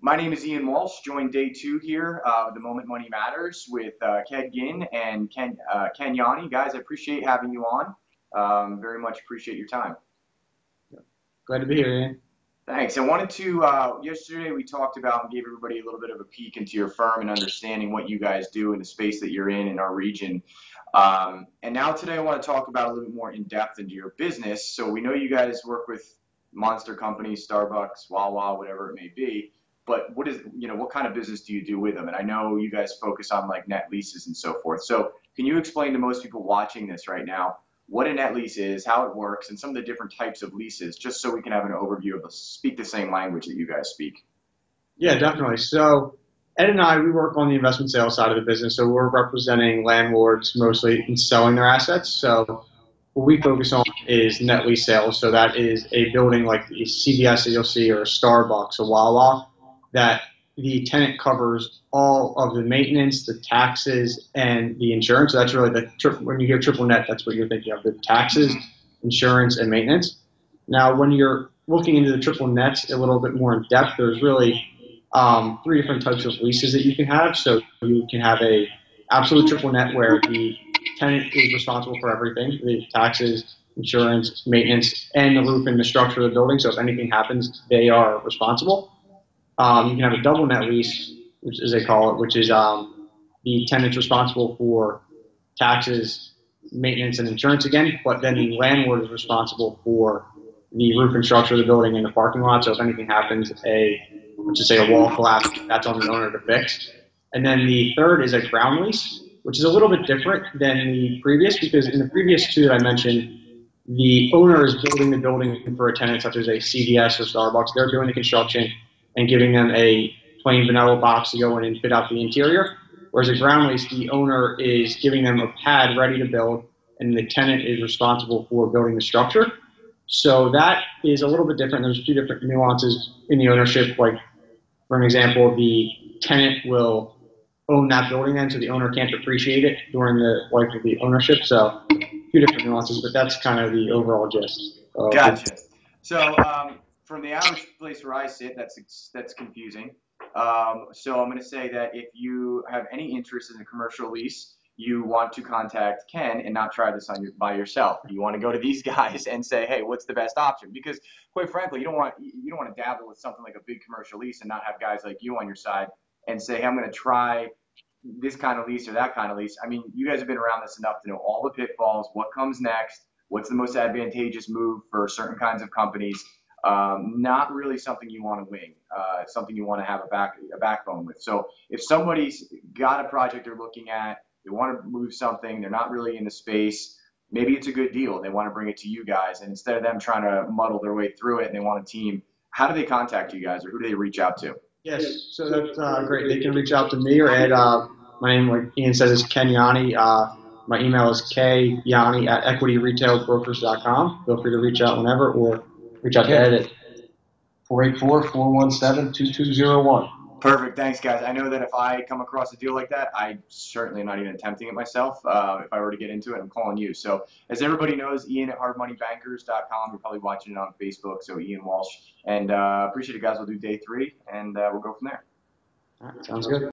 My name is Ian Walsh, joined day two here with The Moment Money Matters with Ginn and Ken Yanni. Guys, I appreciate having you on. Very much appreciate your time. Glad to be here, Ian. Thanks. I wanted to, yesterday we talked about and gave everybody a little bit of a peek into your firm and understanding what you guys do in the space that you're in our region. And now today I want to talk about a little bit more in depth into your business. So we know you guys work with monster companies, Starbucks, Wawa, whatever it may be. But what kind of business do you do with them? And I know you guys focus on like net leases and so forth. So can you explain to most people watching this right now what a net lease is, how it works, and some of the different types of leases, just so we can have an overview of speak the same language that you guys speak? Yeah, definitely. So Ed and I, we work on the investment sales side of the business. So we're representing landlords mostly in selling their assets. So what we focus on is net lease sales. So that is a building like the CVS that you'll see, or a Starbucks, a Wawa, that the tenant covers all of the maintenance, the taxes, and the insurance. So that's really when you hear triple net, that's what you're thinking of: the taxes, insurance, and maintenance. Now, when you're looking into the triple nets a little bit more in depth, there's really three different types of leases that you can have. So you can have a absolute triple net where the tenant is responsible for everything: the taxes, insurance, maintenance, and the roof and the structure of the building. So if anything happens, they are responsible. You can have a double net lease, which as they call it, which is the tenant's responsible for taxes, maintenance, and insurance again, but then the landlord is responsible for the roof and structure of the building and the parking lot. So if anything happens, let's just say a wall collapse, that's on the owner to fix. And then the third is a ground lease, which is a little bit different than the previous, because in the previous two that I mentioned, the owner is building the building for a tenant such as a CVS or Starbucks. They're doing the construction and giving them a plain vanilla box to go in and fit out the interior. Whereas a ground lease, the owner is giving them a pad ready to build, and the tenant is responsible for building the structure. So that is a little bit different. There's a few different nuances in the ownership. Like, for an example, the tenant will own that building then, so the owner can't depreciate it during the life of the ownership. So a few different nuances, but that's kind of the overall gist. Gotcha. So from the average place where I sit, that's confusing. So I'm going to say that if you have any interest in a commercial lease, you want to contact Ken and not try this by yourself. You want to go to these guys and say, hey, what's the best option? Because quite frankly, you don't want to dabble with something like a big commercial lease and not have guys like you on your side and say, hey, I'm going to try this kind of lease or that kind of lease. I mean, you guys have been around this enough to know all the pitfalls, what comes next, what's the most advantageous move for certain kinds of companies. Not really something you want to wing, something you want to have a backbone with. So if somebody's got a project they're looking at, they want to move something, they're not really in the space, maybe it's a good deal. They want to bring it to you guys. And instead of them trying to muddle their way through it and they want a team, how do they contact you guys, or who do they reach out to? Yes, so that's great. They can reach out to me or Ed. My name, like Ian said, is Ken Yanni. My email is kyanni@equityretailbrokers.com. Feel free to reach out whenever, or reach out to Ed at 484-417-2201. Perfect. Thanks, guys. I know that if I come across a deal like that, I certainly am not even attempting it myself. If I were to get into it, I'm calling you. So as everybody knows, Ian at hardmoneybankers.com. You're probably watching it on Facebook, so Ian Walsh. And appreciate it, guys. We'll do day three, and we'll go from there. All right, sounds good.